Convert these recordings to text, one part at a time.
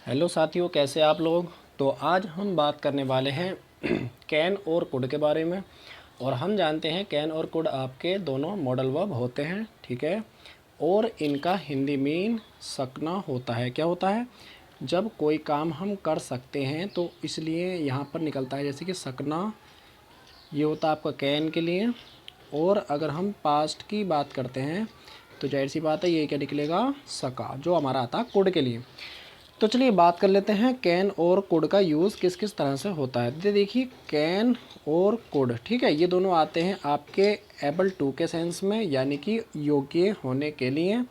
Hello साथियों, कैसे आप लोग। तो आज हम बात करने वाले हैं कैन और कुड के बारे में। और हम जानते हैं कैन और कुड आपके दोनों मॉडल वर्ब होते हैं, ठीक है। और इनका हिंदी मीन सकना होता है। क्या होता है? जब कोई काम हम कर सकते हैं तो इसलिए यहाँ पर निकलता है, जैसे कि सकना, ये होता है आपका कैन के लिए। और अगर हम पास्ट की बात करते हैं तो जाहिर सी बात है ये क्या निकलेगा, सका, जो हमारा आता है कुड के लिए। तो चलिए बात कर लेते हैं कैन और कुड का यूज़ किस किस तरह से होता है। तो देखिए कैन और कुड, ठीक है, ये दोनों आते हैं आपके एबल टू के सेंस में, यानी कि योग्य होने के लिए।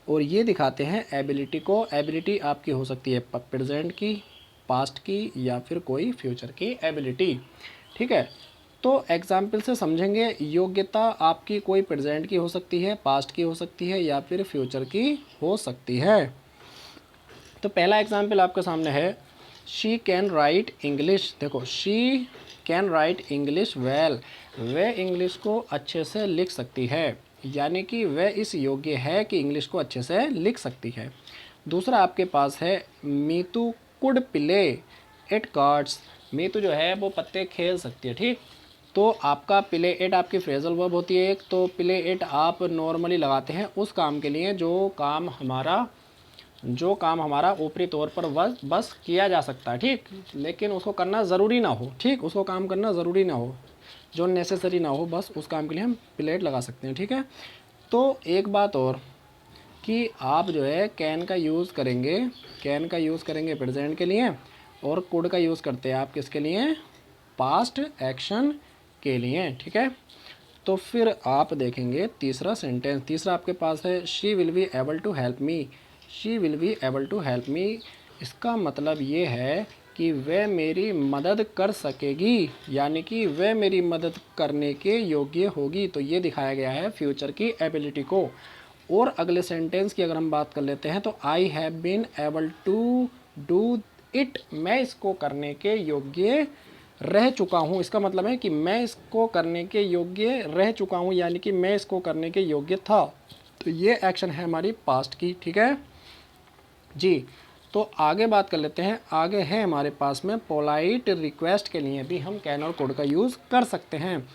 और ये दिखाते हैं एबिलिटी को। एबिलिटी आपकी हो सकती है प्रेजेंट की, पास्ट की, या फिर कोई फ्यूचर की एबिलिटी, ठीक है। तो एग्जाम्पल से समझेंगे। योग्यता आपकी कोई प्रेजेंट की हो सकती है, पास्ट की हो सकती है, या फिर फ्यूचर की हो सकती है। तो पहला एग्जाम्पल आपके सामने है, शी कैन राइट इंग्लिश। देखो, she can write English well, वह इंग्लिश को अच्छे से लिख सकती है, यानी कि वह इस योग्य है कि इंग्लिश को अच्छे से लिख सकती है। दूसरा आपके पास है, Meetu could play it cards. Meetu जो है वो पत्ते खेल सकती है, ठीक। तो आपका प्ले इट आपकी फ्रेजल वर्ब होती है एक। तो प्ले इट आप नॉर्मली लगाते हैं उस काम के लिए जो काम हमारा ऊपरी तौर पर बस किया जा सकता है, ठीक, लेकिन उसको करना ज़रूरी ना हो, ठीक, उसको काम करना ज़रूरी ना हो, जो नेसेसरी ना हो, बस उस काम के लिए हम प्लेट लगा सकते हैं, ठीक है। तो एक बात और कि आप जो है कैन का यूज़ करेंगे, प्रेजेंट के लिए, और कुड का यूज़ करते हैं आप किसके लिए, पास्ट एक्शन के लिए, ठीक है। तो फिर आप देखेंगे तीसरा सेंटेंस। तीसरा आपके पास है, she will be able to help me. She will be able to help me, इसका मतलब ये है कि वह मेरी मदद कर सकेगी, यानी कि वह मेरी मदद करने के योग्य होगी। तो ये दिखाया गया है फ्यूचर की एबिलिटी को। और अगले सेंटेंस की अगर हम बात कर लेते हैं, तो I have been able to do it, मैं इसको करने के योग्य रह चुका हूँ। इसका मतलब है कि मैं इसको करने के योग्य रह चुका हूँ, यानी कि मैं इसको करने के योग्य था। तो ये एक्शन है हमारी पास्ट की, ठीक है जी। तो आगे बात कर लेते हैं। आगे है हमारे पास में पोलाइट रिक्वेस्ट के लिए भी हम कैन और कुड का यूज़ कर सकते हैं।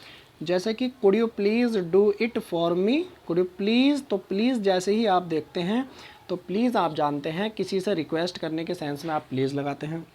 जैसे कि could you please do it for me. Could you please, तो प्लीज़ जैसे ही आप देखते हैं तो प्लीज़ आप जानते हैं किसी से रिक्वेस्ट करने के सेंस में आप प्लीज़ लगाते हैं।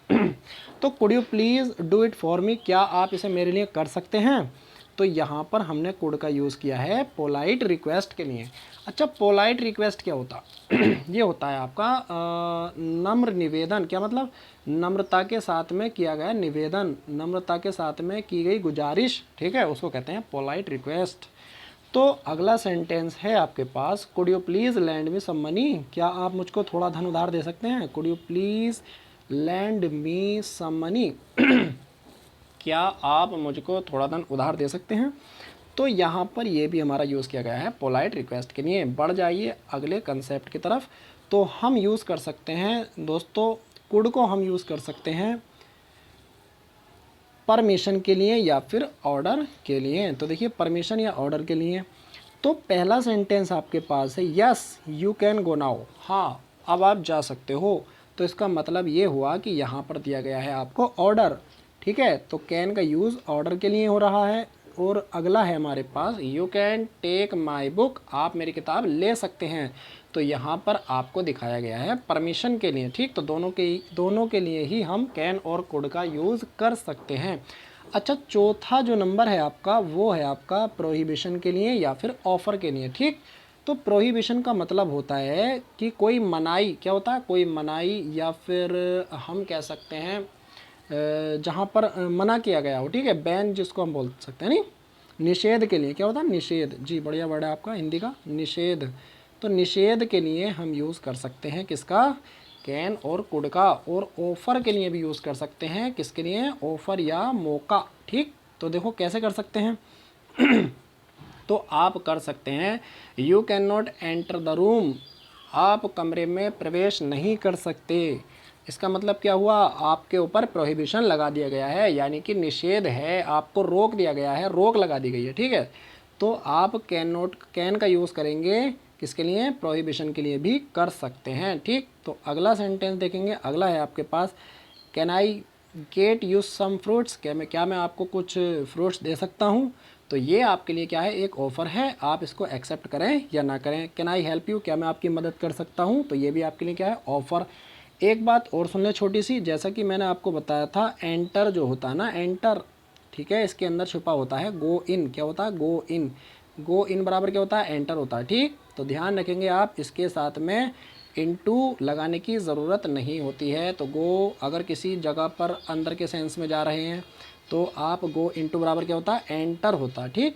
तो could you please do it for me, क्या आप इसे मेरे लिए कर सकते हैं। तो यहाँ पर हमने कुड का यूज़ किया है पोलाइट रिक्वेस्ट के लिए। अच्छा, पोलाइट रिक्वेस्ट क्या होता ये होता है आपका नम्र निवेदन। क्या मतलब? नम्रता के साथ में किया गया निवेदन, नम्रता के साथ में की गई गुजारिश, ठीक है, उसको कहते हैं पोलाइट रिक्वेस्ट। तो अगला सेंटेंस है आपके पास, could you please lend me some money. क्या आप मुझको थोड़ा धन उधार दे सकते हैं। Could you please lend me some money, क्या आप मुझको थोड़ा धन उधार दे सकते हैं। तो यहाँ पर ये भी हमारा यूज़ किया गया है पोलाइट रिक्वेस्ट के लिए। बढ़ जाइए अगले कंसेप्ट की तरफ। तो हम यूज़ कर सकते हैं दोस्तों, कुड को हम यूज़ कर सकते हैं परमिशन के लिए या फिर ऑर्डर के लिए। तो देखिए, परमिशन या ऑर्डर के लिए। तो पहला सेंटेंस आपके पास है, yes you can go now, हाँ अब आप जा सकते हो। तो इसका मतलब ये हुआ कि यहाँ पर दिया गया है आपको ऑर्डर, ठीक है। तो कैन का यूज़ ऑर्डर के लिए हो रहा है। और अगला है हमारे पास, you can take my book, आप मेरी किताब ले सकते हैं। तो यहाँ पर आपको दिखाया गया है परमिशन के लिए, ठीक। तो दोनों के लिए ही हम कैन और कुड का यूज़ कर सकते हैं। अच्छा, चौथा जो नंबर है आपका, वो है आपका प्रोहिबिशन के लिए या फिर ऑफ़र के लिए, ठीक। तो प्रोहिबिशन का मतलब होता है कि कोई मनाही, क्या होता है, कोई मनाही, या फिर हम कह सकते हैं जहाँ पर मना किया गया हो, ठीक है, बैन जिसको हम बोल सकते हैं, नहीं, निषेध के लिए। क्या होता है, निषेध, जी बढ़िया वर्ड है आपका हिंदी का, निषेध। तो निषेध के लिए हम यूज़ कर सकते हैं किसका, कैन और कुड का। और ऑफ़र के लिए भी यूज़ कर सकते हैं, किसके लिए, ऑफ़र या मौका, ठीक। तो देखो कैसे कर सकते हैं। तो आप कर सकते हैं, you can not enter the room, आप कमरे में प्रवेश नहीं कर सकते। इसका मतलब क्या हुआ, आपके ऊपर प्रोहिबिशन लगा दिया गया है, यानी कि निषेध है, आपको रोक दिया गया है, रोक लगा दी गई है, ठीक है। तो आप कैन का यूज़ करेंगे किसके लिए, प्रोहिबिशन के लिए भी कर सकते हैं। ठीक, तो अगला सेंटेंस देखेंगे। अगला है आपके पास, can I get you some fruits, क्या मैं आपको कुछ फ्रूट्स दे सकता हूँ। तो ये आपके लिए क्या है, एक ऑफ़र है, आप इसको एक्सेप्ट करें या ना करें। कैन आई हेल्प यू, क्या मैं आपकी मदद कर सकता हूँ, तो ये भी आपके लिए क्या है, ऑफ़र। एक बात और सुन लें छोटी सी, जैसा कि मैंने आपको बताया था, एंटर जो होता है ना, एंटर, ठीक है, इसके अंदर छुपा होता है गो इन। क्या होता है, गो इन। गो इन बराबर क्या होता है, एंटर होता है। ठीक, तो ध्यान रखेंगे आप, इसके साथ में इनटू लगाने की ज़रूरत नहीं होती है। तो गो अगर किसी जगह पर अंदर के सेंस में जा रहे हैं तो आप गो इनटू बराबर क्या होता है, एंटर होता है। ठीक,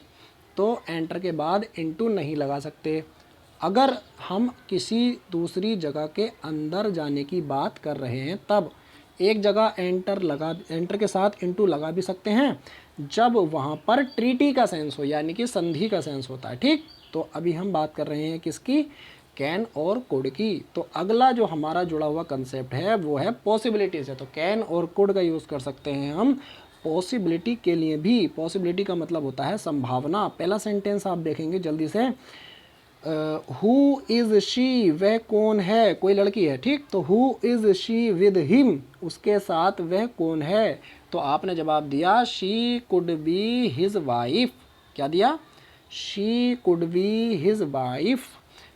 तो एंटर के बाद इनटू नहीं लगा सकते। अगर हम किसी दूसरी जगह के अंदर जाने की बात कर रहे हैं तब एक जगह एंटर के साथ इनटू लगा भी सकते हैं जब वहाँ पर ट्रीटी का सेंस हो, यानी कि संधि का सेंस होता है। ठीक, तो अभी हम बात कर रहे हैं किसकी, कैन और कुड की। तो अगला जो हमारा जुड़ा हुआ कंसेप्ट है वो है पॉसिबिलिटी से। तो कैन और कुड का यूज़ कर सकते हैं हम पॉसिबिलिटी के लिए भी। पॉसिबिलिटी का मतलब होता है संभावना। पहला सेंटेंस आप देखेंगे जल्दी से, हु इज़ शी, वह कौन है, कोई लड़की है। ठीक, तो who is she with him, उसके साथ वह कौन है। तो आपने जवाब दिया she could be his wife. क्या दिया, she could be his wife,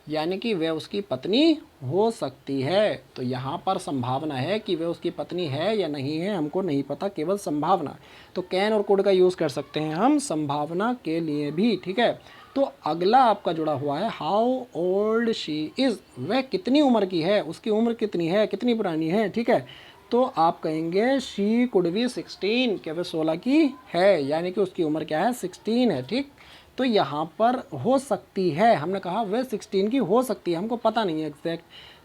यानी कि वह उसकी पत्नी हो सकती है। तो यहाँ पर संभावना है कि वह उसकी पत्नी है या नहीं है, हमको नहीं पता, केवल संभावना। तो कैन और कुड का यूज़ कर सकते हैं हम संभावना के लिए भी। ठीक है, तो अगला आपका जुड़ा हुआ है, हाउ ओल्ड शी इज़, वह कितनी उम्र की है, उसकी उम्र कितनी है, कितनी पुरानी है। ठीक है, तो आप कहेंगे शी कुड बी 16, क्या वह 16 की है, यानी कि उसकी उम्र क्या है, 16 है। ठीक, तो यहाँ पर हो सकती है, हमने कहा वह 16 की हो सकती है, हमको पता नहीं है एग्जैक्ट।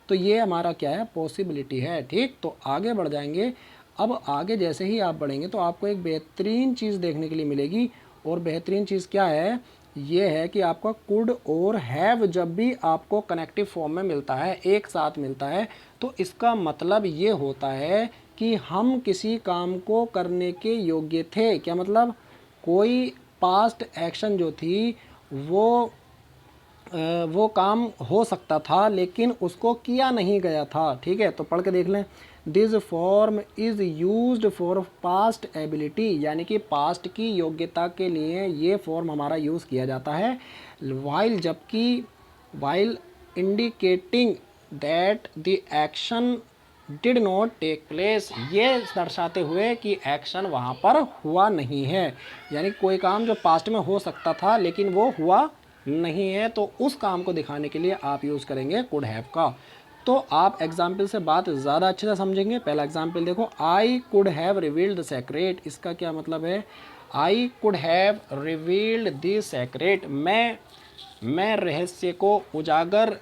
तो ये हमारा क्या है, पॉसिबिलिटी है। ठीक, तो आगे बढ़ जाएंगे। अब आगे जैसे ही आप बढ़ेंगे तो आपको एक बेहतरीन चीज़ देखने के लिए मिलेगी, और बेहतरीन चीज़ क्या है, ये है कि आपका कुड और हैव जब भी आपको कनेक्टिव फॉर्म में मिलता है, एक साथ मिलता है, तो इसका मतलब ये होता है कि हम किसी काम को करने के योग्य थे। क्या मतलब, कोई पास्ट एक्शन जो थी वो काम हो सकता था लेकिन उसको किया नहीं गया था। ठीक है, तो पढ़ के देख लें, this form is used for past ability, यानी कि पास्ट की योग्यता के लिए ये फॉर्म हमारा यूज़ किया जाता है। While indicating that the action did not take place, ये दर्शाते हुए कि एक्शन वहाँ पर हुआ नहीं है, यानी कोई काम जो पास्ट में हो सकता था लेकिन वो हुआ नहीं है, तो उस काम को दिखाने के लिए आप यूज़ करेंगे कुड हैव का। तो आप एग्जाम्पल से बात ज़्यादा अच्छे से समझेंगे। पहला एग्जाम्पल देखो, I could have revealed the secret, इसका क्या मतलब है, I could have revealed the secret, मैं रहस्य को उजागर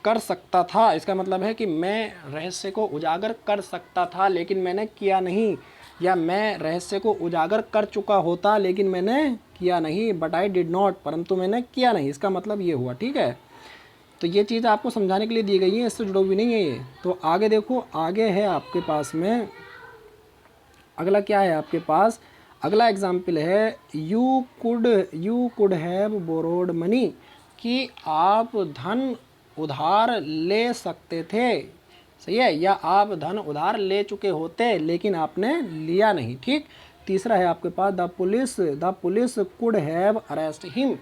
कर सकता था। इसका मतलब है कि मैं रहस्य को उजागर कर सकता था लेकिन मैंने किया नहीं, या मैं रहस्य को उजागर कर चुका होता लेकिन मैंने किया नहीं, बट आई डिड नॉट, परंतु मैंने किया नहीं, इसका मतलब ये हुआ। ठीक है, तो ये चीज़ आपको समझाने के लिए दी गई है, इससे जुड़ा हुई नहीं है ये। तो आगे देखो, आगे है आपके पास में अगला क्या है आपके पास, अगला एग्जाम्पल है, you could have borrowed money, कि आप धन उधार ले सकते थे। सही है, या आप धन उधार ले चुके होते लेकिन आपने लिया नहीं। ठीक, तीसरा है आपके पास, the police could have arrest him,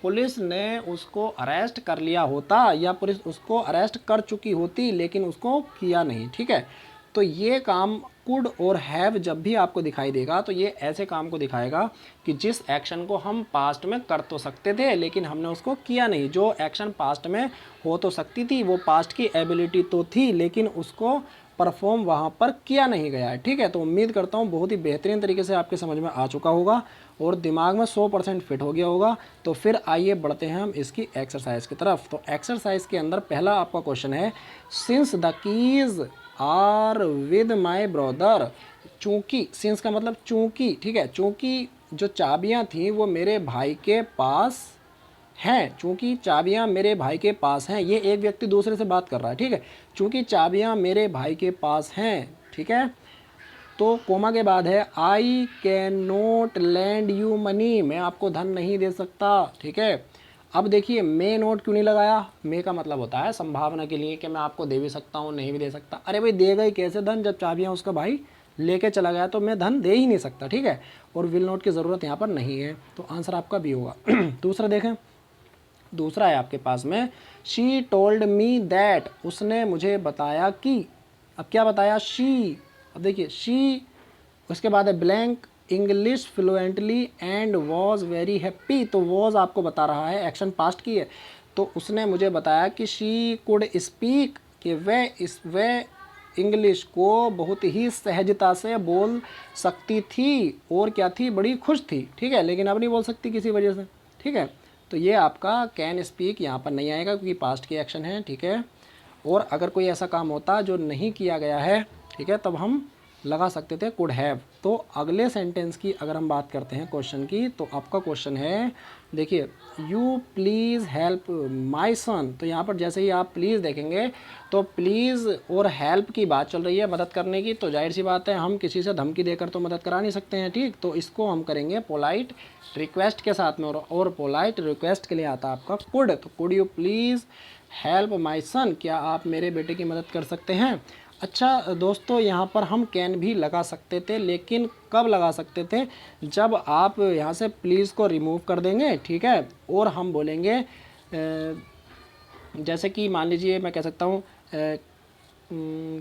पुलिस ने उसको अरेस्ट कर लिया होता, या पुलिस उसको अरेस्ट कर चुकी होती लेकिन उसको किया नहीं। ठीक है, तो ये काम कुड और हैव जब भी आपको दिखाई देगा तो ये ऐसे काम को दिखाएगा कि जिस एक्शन को हम पास्ट में कर तो सकते थे लेकिन हमने उसको किया नहीं। जो एक्शन पास्ट में हो तो सकती थी, वो पास्ट की एबिलिटी तो थी लेकिन उसको परफॉर्म वहाँ पर किया नहीं गया है। ठीक है, तो उम्मीद करता हूँ बहुत ही बेहतरीन तरीके से आपके समझ में आ चुका होगा और दिमाग में 100% फिट हो गया होगा। तो फिर आइए बढ़ते हैं हम इसकी एक्सरसाइज की तरफ। तो एक्सरसाइज के अंदर पहला आपका क्वेश्चन है, since the keys are with my brother, चूँकि, सिंस का मतलब चूँकि, ठीक है, चूँकि जो चाबियाँ थीं वो मेरे भाई के पास हैं, चूँकि चाबियाँ मेरे भाई के पास हैं, ये एक व्यक्ति दूसरे से बात कर रहा है। ठीक है, चूँकि चाबियाँ मेरे भाई के पास हैं। ठीक है, तो कोमा के बाद है, I can not land you money, मैं आपको धन नहीं दे सकता। ठीक है, अब देखिए मे नोट क्यों नहीं लगाया, मे का मतलब होता है संभावना के लिए कि मैं आपको दे भी सकता हूँ नहीं भी दे सकता। अरे भाई देगा ही कैसे धन जब चाबियाँ उसका भाई लेके चला गया, तो मैं धन दे ही नहीं सकता, ठीक है। और विल नोट की ज़रूरत यहाँ पर नहीं है, तो आंसर आपका बी होगा। दूसरा देखें, दूसरा है आपके पास में शी टोल्ड मी दैट, उसने मुझे बताया कि, अब क्या बताया शी, अब देखिए शी, उसके बाद है blank English fluently and was very happy, तो वॉज आपको बता रहा है एक्शन पास्ट की है, तो उसने मुझे बताया कि शी कुड स्पीक, कि वह इंग्लिश को बहुत ही सहजता से बोल सकती थी, और क्या थी, बड़ी खुश थी, ठीक है, लेकिन अब नहीं बोल सकती किसी वजह से, ठीक है। तो ये आपका कैन स्पीक यहाँ पर नहीं आएगा क्योंकि पास्ट की एक्शन है, ठीक है। और अगर कोई ऐसा काम होता जो नहीं किया गया है, ठीक है, तब हम लगा सकते थे कुड हैव। तो अगले सेंटेंस की अगर हम बात करते हैं क्वेश्चन की, तो आपका क्वेश्चन है, देखिए you please help my son, तो यहाँ पर जैसे ही आप प्लीज़ देखेंगे तो प्लीज़ और हेल्प की बात चल रही है, मदद करने की, तो जाहिर सी बात है हम किसी से धमकी देकर तो मदद करा नहीं सकते हैं, ठीक। तो इसको हम करेंगे पोलाइट रिक्वेस्ट के साथ में, और पोलाइट रिक्वेस्ट के लिए आता है आपका कुड, तो could you please help my son, क्या आप मेरे बेटे की मदद कर सकते हैं। अच्छा दोस्तों, यहाँ पर हम कैन भी लगा सकते थे, लेकिन कब लगा सकते थे, जब आप यहाँ से प्लीज़ को रिमूव कर देंगे, ठीक है, और हम बोलेंगे जैसे कि मान लीजिए मैं कह सकता हूँ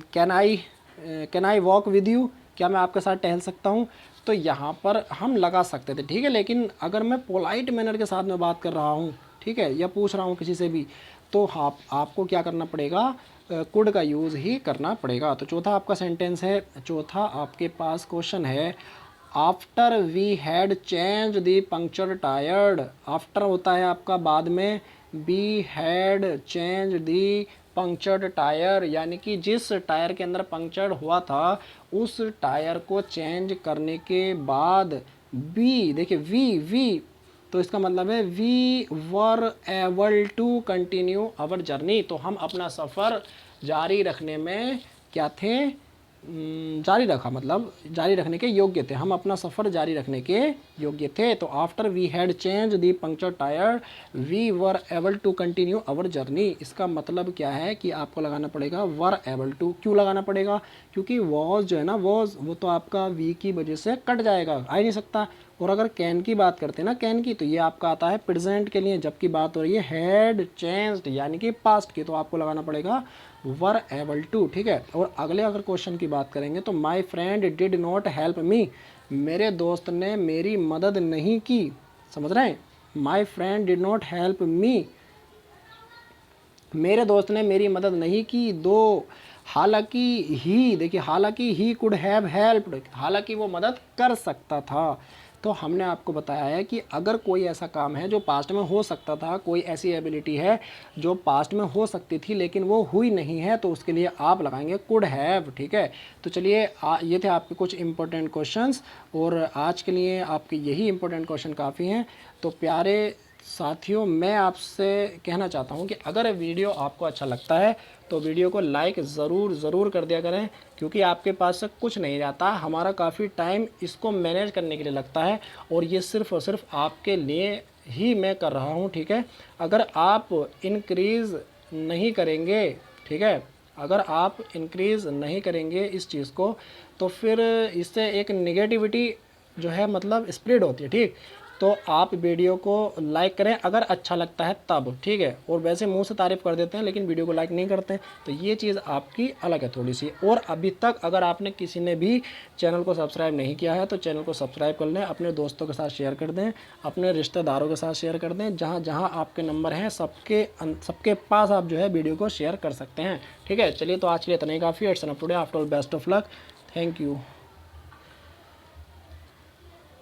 can I walk with you, क्या मैं आपके साथ टहल सकता हूँ, तो यहाँ पर हम लगा सकते थे, ठीक है। लेकिन अगर मैं पोलाइट मैनर के साथ में बात कर रहा हूँ, ठीक है, या पूछ रहा हूँ किसी से भी, तो आपको क्या करना पड़ेगा, कुड का यूज़ ही करना पड़ेगा। तो चौथा आपका सेंटेंस है, चौथा आपके पास क्वेश्चन है, after we had change the puncture tired, after होता है आपका बाद में, we had change the punctured tyre, यानी कि जिस टायर के अंदर पंक्चर हुआ था उस टायर को चेंज करने के बाद, वी देखिए वी तो इसका मतलब है we were able to continue our journey, तो हम अपना सफ़र जारी रखने में क्या थे, जारी रखा, मतलब जारी रखने के योग्य थे, हम अपना सफ़र जारी रखने के योग्य थे। तो after we had change the puncture tyre we were able to continue our journey, इसका मतलब क्या है कि आपको लगाना पड़ेगा वर एबल टू। क्यों लगाना पड़ेगा, क्योंकि वॉज जो है ना, वॉज वो तो आपका वी की वजह से कट जाएगा, आ ही नहीं सकता। और अगर कैन की बात करते हैं ना, कैन की, तो ये आपका आता है प्रेजेंट के लिए, जबकि बात हो रही है हैड चेंज्ड यानी कि पास्ट की, तो आपको लगाना पड़ेगा वर एबल टू, ठीक है। और अगले अगर क्वेश्चन की बात करेंगे तो my friend did not help me, मेरे दोस्त ने मेरी मदद नहीं की, समझ रहे हैं, my friend did not help me, मेरे दोस्त ने मेरी मदद नहीं की, दो हालांकि ही, देखिए हालांकि ही कुड हैव हेल्प्ड, हालांकि वो मदद कर सकता था। तो हमने आपको बताया है कि अगर कोई ऐसा काम है जो पास्ट में हो सकता था, कोई ऐसी एबिलिटी है जो पास्ट में हो सकती थी लेकिन वो हुई नहीं है, तो उसके लिए आप लगाएंगे कुड हैव, ठीक है। तो चलिए ये थे आपके कुछ इंपॉर्टेंट क्वेश्चंस, और आज के लिए आपके यही इंपॉर्टेंट क्वेश्चन काफ़ी हैं। तो प्यारे साथियों, मैं आपसे कहना चाहता हूं कि अगर वीडियो आपको अच्छा लगता है तो वीडियो को लाइक ज़रूर कर दिया करें, क्योंकि आपके पास से कुछ नहीं जाता, हमारा काफ़ी टाइम इसको मैनेज करने के लिए लगता है, और ये सिर्फ़ और सिर्फ आपके लिए ही मैं कर रहा हूं, ठीक है। अगर आप इंक्रीज़ नहीं करेंगे, ठीक है, अगर आप इंक्रीज़ नहीं करेंगे इस चीज़ को, तो फिर इससे एक नेगेटिविटी जो है मतलब स्प्रेड होती है, ठीक। तो आप वीडियो को लाइक करें अगर अच्छा लगता है तब, ठीक है। और वैसे मुंह से तारीफ़ कर देते हैं लेकिन वीडियो को लाइक नहीं करते हैं, तो ये चीज़ आपकी अलग है थोड़ी सी। और अभी तक अगर आपने किसी ने भी चैनल को सब्सक्राइब नहीं किया है तो चैनल को सब्सक्राइब कर लें, अपने दोस्तों के साथ शेयर कर दें, अपने रिश्तेदारों के साथ शेयर कर दें, जहाँ जहाँ आपके नंबर हैं सबके पास आप जो है वीडियो को शेयर कर सकते हैं, ठीक है। चलिए, तो आज के लिए इतना ही काफ़ी है। It's enough today, after all best of luck, thank you.